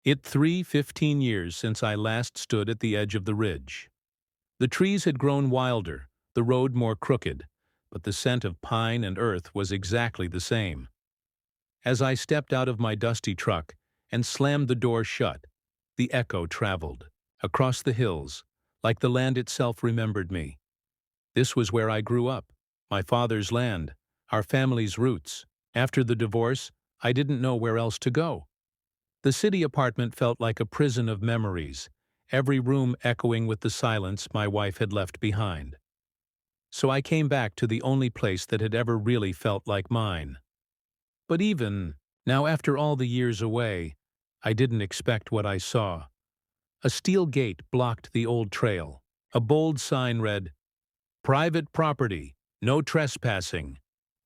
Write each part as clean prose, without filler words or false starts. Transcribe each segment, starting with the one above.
It 15 years since I last stood at the edge of the ridge. The trees had grown wilder, the road more crooked, but the scent of pine and earth was exactly the same. As I stepped out of my dusty truck and slammed the door shut, the echo traveled across the hills, like the land itself remembered me. This was where I grew up, my father's land, our family's roots. After the divorce, I didn't know where else to go. The city apartment felt like a prison of memories, every room echoing with the silence my wife had left behind. So I came back to the only place that had ever really felt like mine. But even now, after all the years away, I didn't expect what I saw. A steel gate blocked the old trail. A bold sign read, "Private property, no trespassing.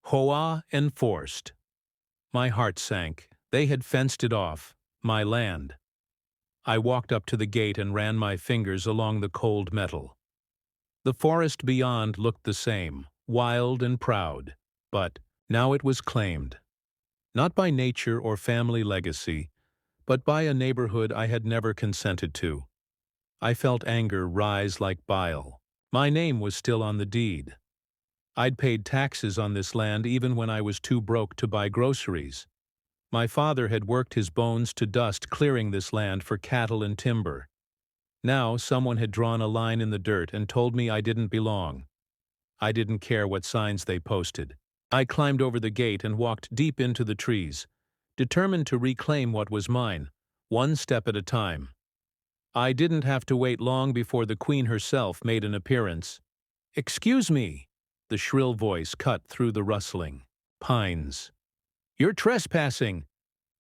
HOA enforced." My heart sank. They had fenced it off, my land. I walked up to the gate and ran my fingers along the cold metal. The forest beyond looked the same, wild and proud, but now it was claimed. Not by nature or family legacy, but by a neighborhood I had never consented to. I felt anger rise like bile. My name was still on the deed. I'd paid taxes on this land even when I was too broke to buy groceries. My father had worked his bones to dust clearing this land for cattle and timber. Now someone had drawn a line in the dirt and told me I didn't belong. I didn't care what signs they posted. I climbed over the gate and walked deep into the trees, determined to reclaim what was mine, one step at a time. I didn't have to wait long before the Queen herself made an appearance. "Excuse me," the shrill voice cut through the rustling pines. "You're trespassing."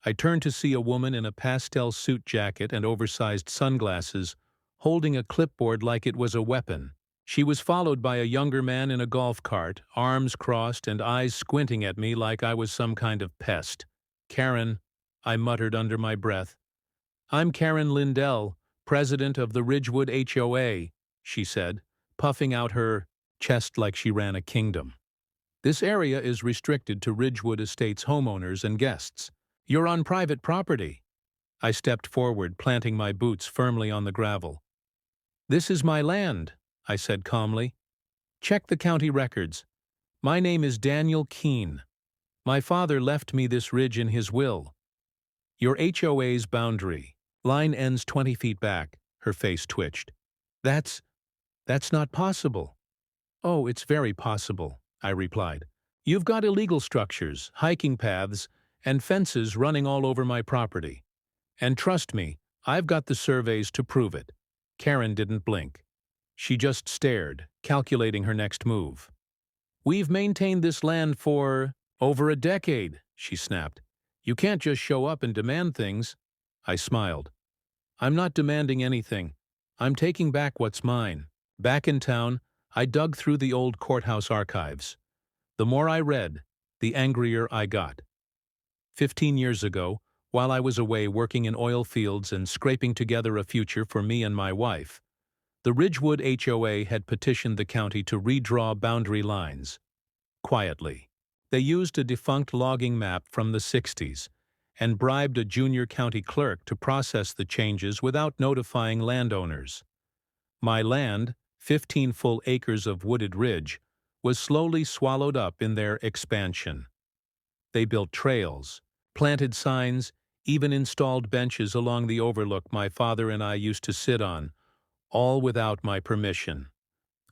I turned to see a woman in a pastel suit jacket and oversized sunglasses, holding a clipboard like it was a weapon. She was followed by a younger man in a golf cart, arms crossed and eyes squinting at me like I was some kind of pest. "Karen," I muttered under my breath. "I'm Karen Lindell, president of the Ridgewood HOA," she said, puffing out her chest like she ran a kingdom. "This area is restricted to Ridgewood Estates homeowners and guests. You're on private property." I stepped forward, planting my boots firmly on the gravel. "This is my land," I said calmly. "Check the county records. My name is Daniel Keene. My father left me this ridge in his will. Your HOA's boundary. Line ends 20 feet back." Her face twitched. That's not possible." "Oh, it's very possible," I replied. "You've got illegal structures, hiking paths, and fences running all over my property. And trust me, I've got the surveys to prove it." Karen didn't blink. She just stared, calculating her next move. "We've maintained this land for over a decade," she snapped. "You can't just show up and demand things." I smiled. "I'm not demanding anything. I'm taking back what's mine." Back in town, I dug through the old courthouse archives. The more I read, the angrier I got. 15 years ago, while I was away working in oil fields and scraping together a future for me and my wife, the Ridgewood HOA had petitioned the county to redraw boundary lines. Quietly. They used a defunct logging map from the 60s and bribed a junior county clerk to process the changes without notifying landowners. My land, 15 full acres of wooded ridge, was slowly swallowed up in their expansion. They built trails, planted signs, even installed benches along the overlook my father and I used to sit on, all without my permission.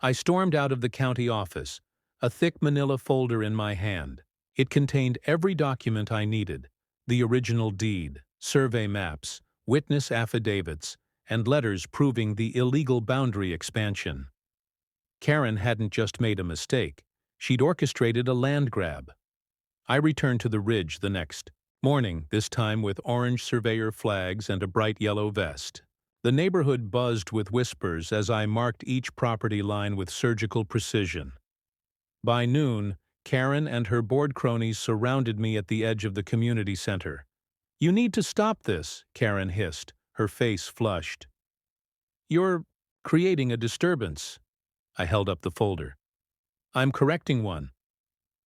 I stormed out of the county office, a thick manila folder in my hand. It contained every document I needed: the original deed, survey maps, witness affidavits, and letters proving the illegal boundary expansion. Karen hadn't just made a mistake. She'd orchestrated a land grab. I returned to the ridge the next morning, this time with orange surveyor flags and a bright yellow vest. The neighborhood buzzed with whispers as I marked each property line with surgical precision. By noon, Karen and her board cronies surrounded me at the edge of the community center. "You need to stop this," Karen hissed, her face flushed. "You're creating a disturbance." I held up the folder. "I'm correcting one."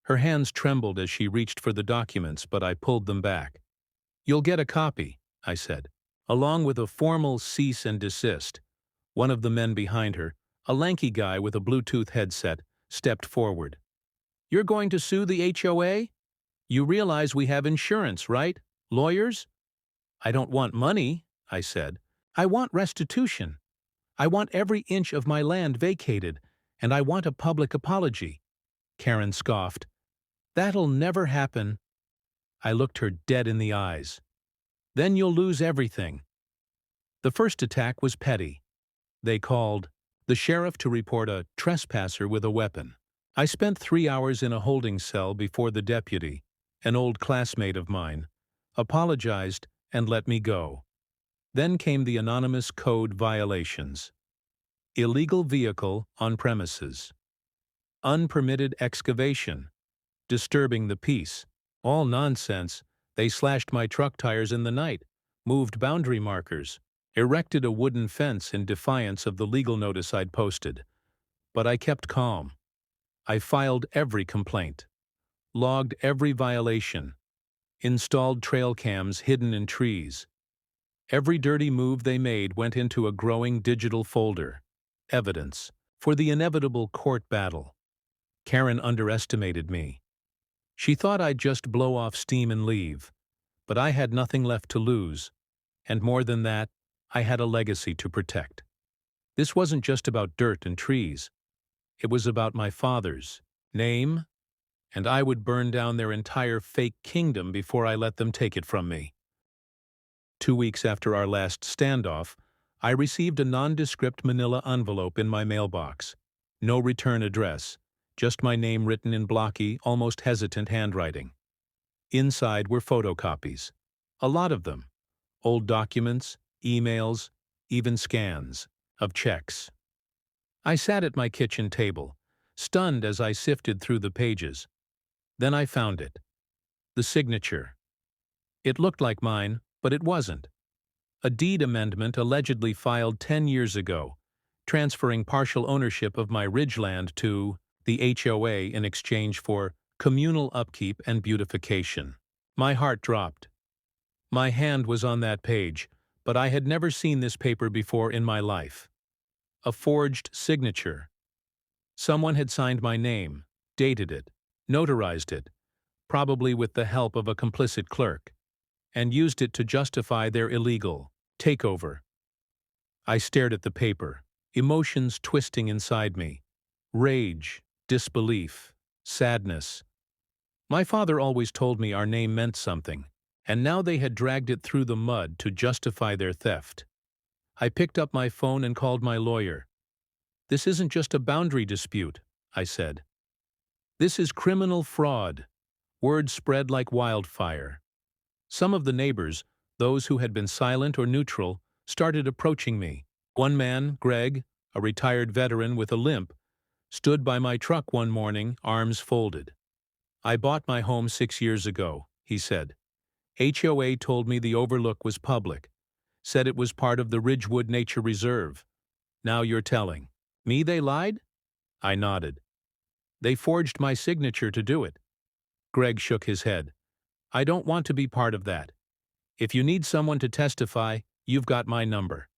Her hands trembled as she reached for the documents, but I pulled them back. "You'll get a copy," I said. along with a formal cease and desist. One of the men behind her, a lanky guy with a Bluetooth headset, stepped forward. "You're going to sue the HOA? You realize we have insurance, right? Lawyers?" "I don't want money," I said. "I want restitution. I want every inch of my land vacated, and I want a public apology." Karen scoffed. "That'll never happen." I looked her dead in the eyes. "Then you'll lose everything." The first attack was petty. They called the sheriff to report a trespasser with a weapon. I spent 3 hours in a holding cell before the deputy, an old classmate of mine, apologized and let me go. Then came the anonymous code violations. Illegal vehicle on premises. Unpermitted excavation. Disturbing the peace. All nonsense. They slashed my truck tires in the night, moved boundary markers, erected a wooden fence in defiance of the legal notice I'd posted. But I kept calm. I filed every complaint, logged every violation, installed trail cams hidden in trees. Every dirty move they made went into a growing digital folder. Evidence for the inevitable court battle. Karen underestimated me. She thought I'd just blow off steam and leave, but I had nothing left to lose, and more than that, I had a legacy to protect. This wasn't just about dirt and trees. It was about my father's name, and I would burn down their entire fake kingdom before I let them take it from me. 2 weeks after our last standoff, I received a nondescript manila envelope in my mailbox. No return address, just my name written in blocky, almost hesitant handwriting. Inside were photocopies. A lot of them. Old documents, emails, even scans of checks. I sat at my kitchen table, stunned as I sifted through the pages. Then I found it. The signature. It looked like mine, but it wasn't. A deed amendment allegedly filed 10 years ago, transferring partial ownership of my ridgeland to the HOA in exchange for communal upkeep and beautification. My heart dropped. My hand was on that page, but I had never seen this paper before in my life. A forged signature. Someone had signed my name, dated it, notarized it, probably with the help of a complicit clerk, and used it to justify their illegal takeover. I stared at the paper, emotions twisting inside me. Rage, disbelief, sadness. My father always told me our name meant something, and now they had dragged it through the mud to justify their theft. I picked up my phone and called my lawyer. "This isn't just a boundary dispute," I said. "This is criminal fraud." Word spread like wildfire. Some of the neighbors, those who had been silent or neutral, started approaching me. One man, Greg, a retired veteran with a limp, stood by my truck one morning, arms folded. "I bought my home 6 years ago," he said. "HOA told me the overlook was public, said it was part of the Ridgewood Nature Reserve. Now you're telling me they lied?" I nodded. "They forged my signature to do it." Greg shook his head. "I don't want to be part of that. If you need someone to testify, you've got my number."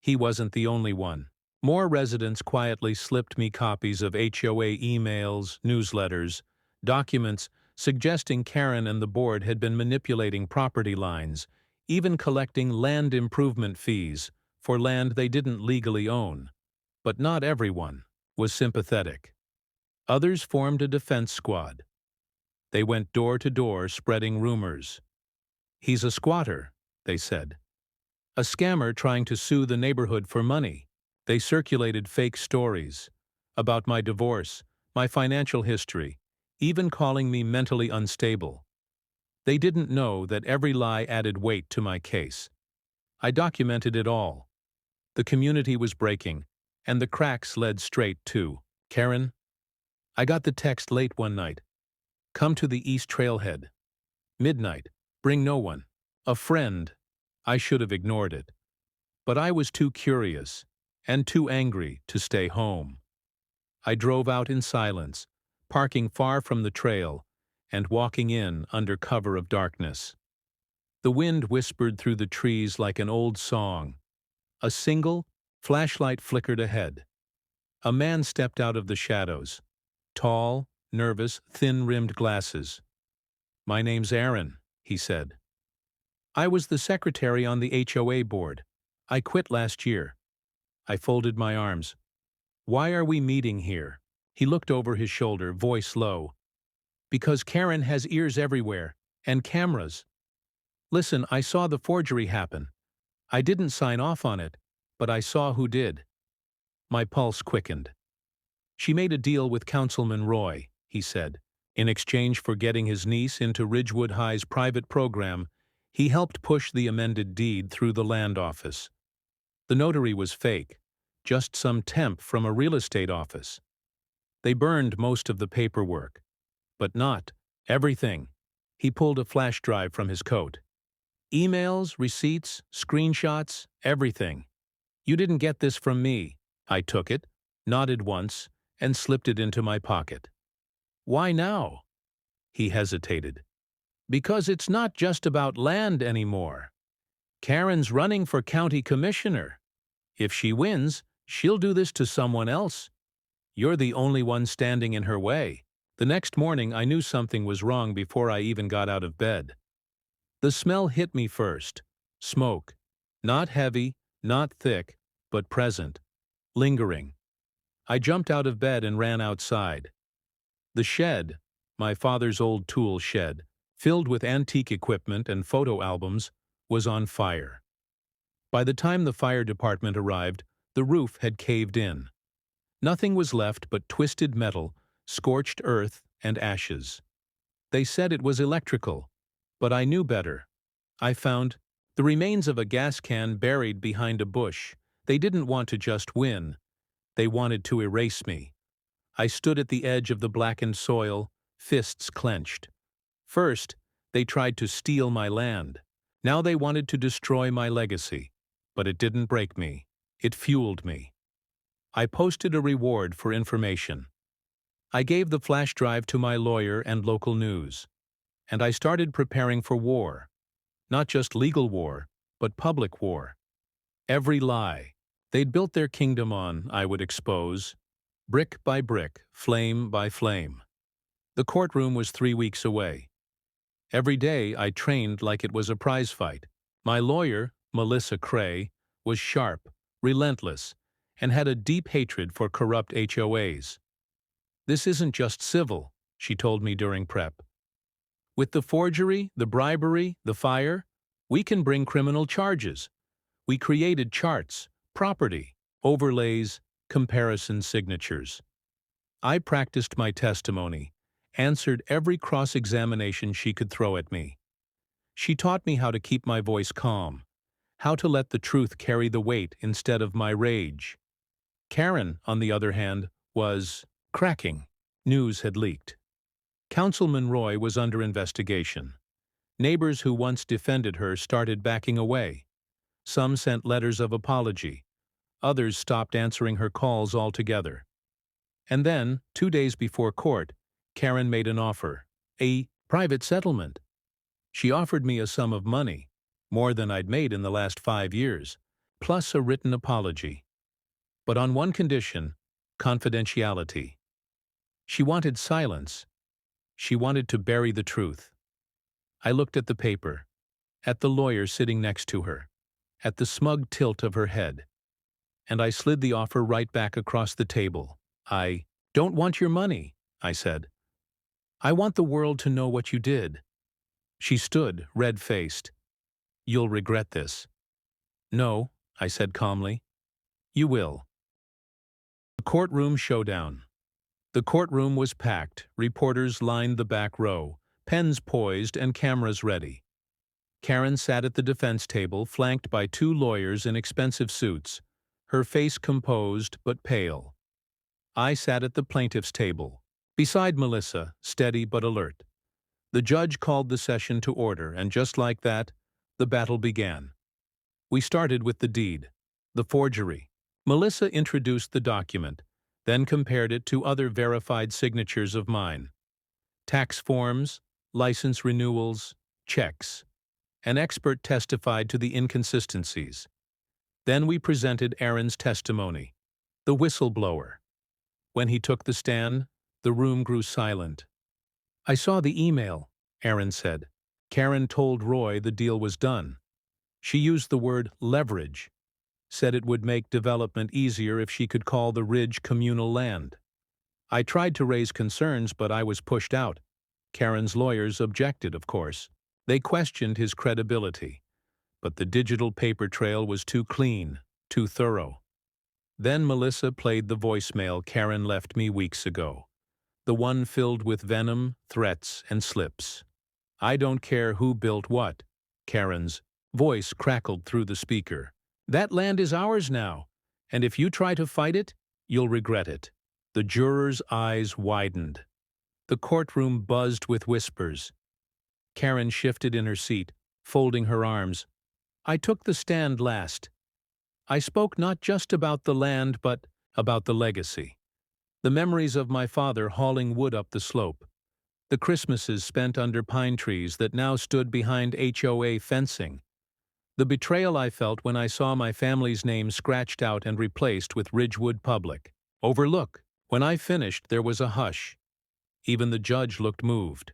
He wasn't the only one. More residents quietly slipped me copies of HOA emails, newsletters, documents suggesting Karen and the board had been manipulating property lines, even collecting land improvement fees for land they didn't legally own. But not everyone was sympathetic. Others formed a defense squad. They went door to door spreading rumors. "He's a squatter," they said. "A scammer trying to sue the neighborhood for money." They circulated fake stories about my divorce, my financial history, even calling me mentally unstable. They didn't know that every lie added weight to my case. I documented it all. The community was breaking, and the cracks led straight to Karen. I got the text late one night. "Come to the East Trailhead. Midnight. Bring no one. A friend." I should have ignored it. But I was too curious and too angry to stay home. I drove out in silence, parking far from the trail and walking in under cover of darkness. The wind whispered through the trees like an old song. A single flashlight flickered ahead. A man stepped out of the shadows. Tall, nervous, thin-rimmed glasses. "My name's Aaron," he said. "I was the secretary on the HOA board. I quit last year." I folded my arms. "Why are we meeting here?" He looked over his shoulder, voice low. "Because Karen has ears everywhere, and cameras. Listen, I saw the forgery happen. I didn't sign off on it, but I saw who did." My pulse quickened. "She made a deal with Councilman Roy," he said. "In exchange for getting his niece into Ridgewood High's private program, he helped push the amended deed through the land office. The notary was fake, just some temp from a real estate office. They burned most of the paperwork, but not everything." He pulled a flash drive from his coat. "Emails, receipts, screenshots, everything. You didn't get this from me." I took it, nodded once, and slipped it into my pocket. "Why now?" He hesitated. "Because it's not just about land anymore. Karen's running for county commissioner. If she wins, she'll do this to someone else. You're the only one standing in her way." The next morning I knew something was wrong before I even got out of bed. The smell hit me first. Smoke. Not heavy, not thick, but present. Lingering. I jumped out of bed and ran outside. The shed, my father's old tool shed, filled with antique equipment and photo albums, was on fire. By the time the fire department arrived, the roof had caved in. Nothing was left but twisted metal, scorched earth, and ashes. They said it was electrical, but I knew better. I found the remains of a gas can buried behind a bush. They didn't want to just win. They wanted to erase me. I stood at the edge of the blackened soil, fists clenched. First, they tried to steal my land. Now they wanted to destroy my legacy. But it didn't break me. It fueled me. I posted a reward for information. I gave the flash drive to my lawyer and local news. And I started preparing for war. Not just legal war, but public war. Every lie they'd built their kingdom on, I would expose. Brick by brick, flame by flame. The courtroom was 3 weeks away. Every day I trained like it was a prize fight. My lawyer, Melissa Cray, was sharp, relentless, and had a deep hatred for corrupt HOAs. "This isn't just civil," she told me during prep. "With the forgery, the bribery, the fire, we can bring criminal charges." We created charts, property, overlays, comparison signatures. I practiced my testimony, answered every cross-examination she could throw at me. She taught me how to keep my voice calm, how to let the truth carry the weight instead of my rage. Karen, on the other hand, was cracking. News had leaked. Councilman Roy was under investigation. Neighbors who once defended her started backing away. Some sent letters of apology. Others stopped answering her calls altogether. And then, 2 days before court, Karen made an offer, a private settlement. She offered me a sum of money, more than I'd made in the last 5 years, plus a written apology. But on one condition, confidentiality. She wanted silence. She wanted to bury the truth. I looked at the paper, at the lawyer sitting next to her, at the smug tilt of her head, and I slid the offer right back across the table. "I don't want your money," I said. "I want the world to know what you did." She stood, red-faced. "You'll regret this." "No," I said calmly. "You will." The courtroom showdown. The courtroom was packed, reporters lined the back row, pens poised and cameras ready. Karen sat at the defense table, flanked by 2 lawyers in expensive suits, her face composed but pale. I sat at the plaintiff's table, beside Melissa, steady but alert. The judge called the session to order, and just like that, the battle began. We started with the deed, the forgery. Melissa introduced the document, then compared it to other verified signatures of mine. Tax forms, license renewals, checks. An expert testified to the inconsistencies. Then we presented Aaron's testimony, the whistleblower. When he took the stand, the room grew silent. "I saw the email," Aaron said. "Karen told Roy the deal was done. She used the word leverage, said it would make development easier if she could call the ridge communal land. I tried to raise concerns, but I was pushed out. Karen's lawyers objected, of course. They questioned his credibility. But the digital paper trail was too clean, too thorough. Then Melissa played the voicemail Karen left me weeks ago. The one filled with venom, threats, and slips. "I don't care who built what," Karen's voice crackled through the speaker. "That land is ours now, and if you try to fight it, you'll regret it." The jurors' eyes widened. The courtroom buzzed with whispers. Karen shifted in her seat, folding her arms. "I took the stand last. I spoke not just about the land, but about the legacy. The memories of my father hauling wood up the slope. The Christmases spent under pine trees that now stood behind HOA fencing. The betrayal I felt when I saw my family's name scratched out and replaced with Ridgewood Public. Overlook." When I finished, there was a hush. Even the judge looked moved.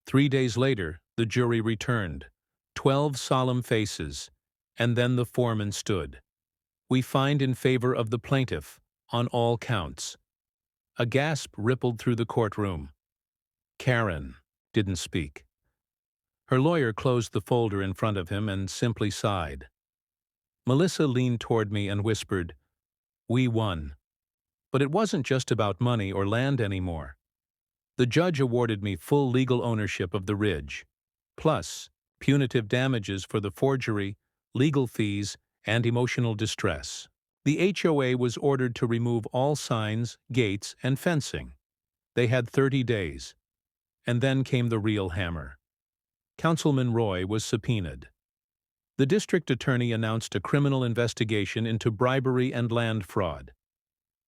3 days later, the jury returned. 12 solemn faces, and then the foreman stood. "We find in favor of the plaintiff, on all counts." A gasp rippled through the courtroom. Karen didn't speak. Her lawyer closed the folder in front of him and simply sighed. Melissa leaned toward me and whispered, "We won." But it wasn't just about money or land anymore. The judge awarded me full legal ownership of the ridge, plus punitive damages for the forgery, legal fees, and emotional distress. The HOA was ordered to remove all signs, gates, and fencing. They had 30 days. And then came the real hammer. Councilman Roy was subpoenaed. The district attorney announced a criminal investigation into bribery and land fraud.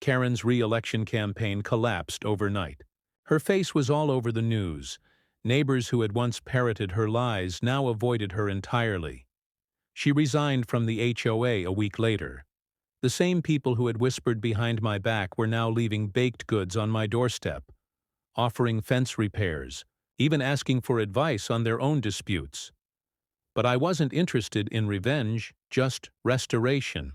Karen's re-election campaign collapsed overnight. Her face was all over the news. Neighbors who had once parroted her lies now avoided her entirely. She resigned from the HOA a week later. The same people who had whispered behind my back were now leaving baked goods on my doorstep, offering fence repairs, even asking for advice on their own disputes. But I wasn't interested in revenge, just restoration.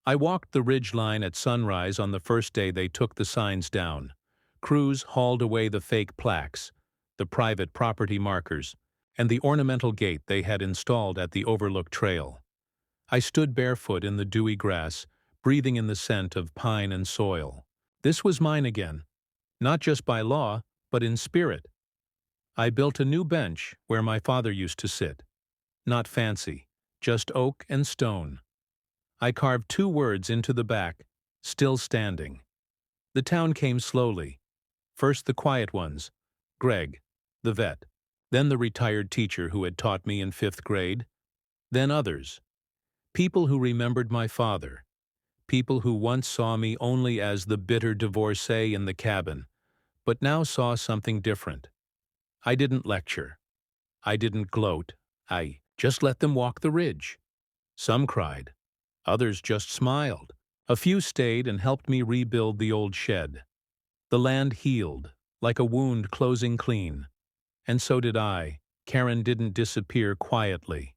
I walked the ridge line at sunrise on the first day they took the signs down. Crews hauled away the fake plaques, the private property markers, and the ornamental gate they had installed at the overlooked trail. I stood barefoot in the dewy grass, breathing in the scent of pine and soil. This was mine again, not just by law, but in spirit. I built a new bench where my father used to sit. Not fancy, just oak and stone. I carved 2 words into the back, "Still standing." The town came slowly. First the quiet ones, Greg, the vet. Then the retired teacher who had taught me in 5th grade. Then others. People who remembered my father. People who once saw me only as the bitter divorcee in the cabin, but now saw something different. I didn't lecture. I didn't gloat. I just let them walk the ridge. Some cried. Others just smiled. A few stayed and helped me rebuild the old shed. The land healed, like a wound closing clean. And so did I. Karen didn't disappear quietly.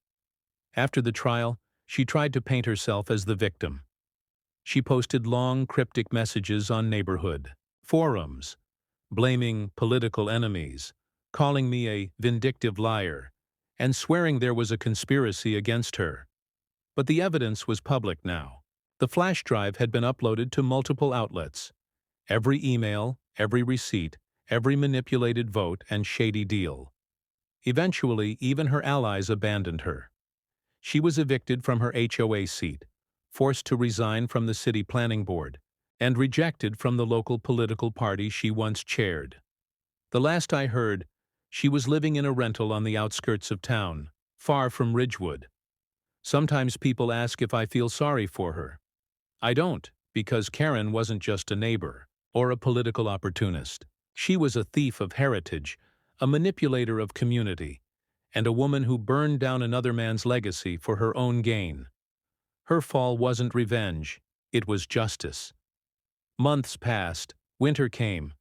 After the trial, she tried to paint herself as the victim. She posted long, cryptic messages on neighborhood forums, blaming political enemies, calling me a vindictive liar, and swearing there was a conspiracy against her. But the evidence was public now. The flash drive had been uploaded to multiple outlets. Every email, every receipt, every manipulated vote and shady deal. Eventually, even her allies abandoned her. She was evicted from her HOA seat, forced to resign from the city planning board, and rejected from the local political party she once chaired. The last I heard, she was living in a rental on the outskirts of town, far from Ridgewood. Sometimes people ask if I feel sorry for her. I don't, because Karen wasn't just a neighbor or a political opportunist. She was a thief of heritage, a manipulator of community, and a woman who burned down another man's legacy for her own gain. Her fall wasn't revenge, it was justice. Months passed, winter came,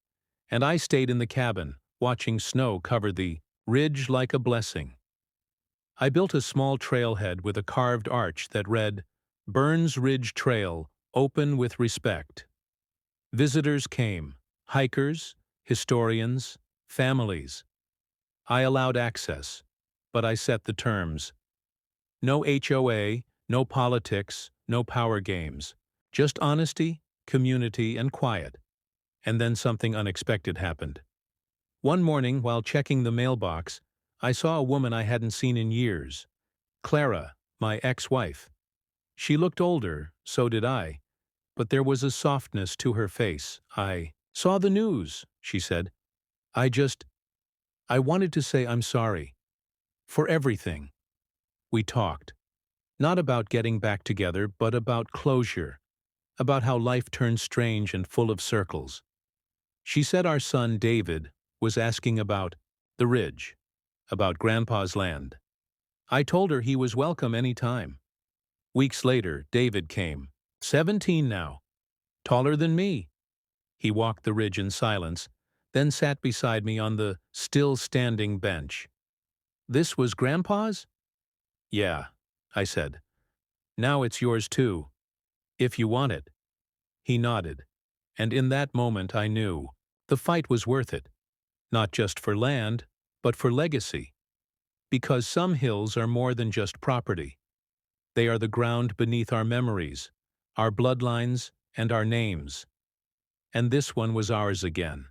and I stayed in the cabin, watching snow cover the ridge like a blessing. I built a small trailhead with a carved arch that read, "Burns Ridge Trail, open with respect." Visitors came, hikers, historians, families. I allowed access, but I set the terms. No HOA, no politics, no power games. Just honesty, community, and quiet. And then something unexpected happened. One morning, while checking the mailbox, I saw a woman I hadn't seen in years. Clara, my ex-wife. She looked older, so did I, but there was a softness to her face. "I saw the news," she said. I wanted to say I'm sorry. For everything." We talked. Not about getting back together, but about closure. About how life turns strange and full of circles. She said our son, David, was asking about the ridge, about Grandpa's land. I told her he was welcome any time. Weeks later, David came, 17 now, taller than me. He walked the ridge in silence, then sat beside me on the still-standing bench. "This was Grandpa's?" "Yeah," I said. "Now it's yours too, if you want it." He nodded, and in that moment I knew the fight was worth it, not just for land, but for legacy. Because some hills are more than just property. They are the ground beneath our memories, our bloodlines, and our names. And this one was ours again.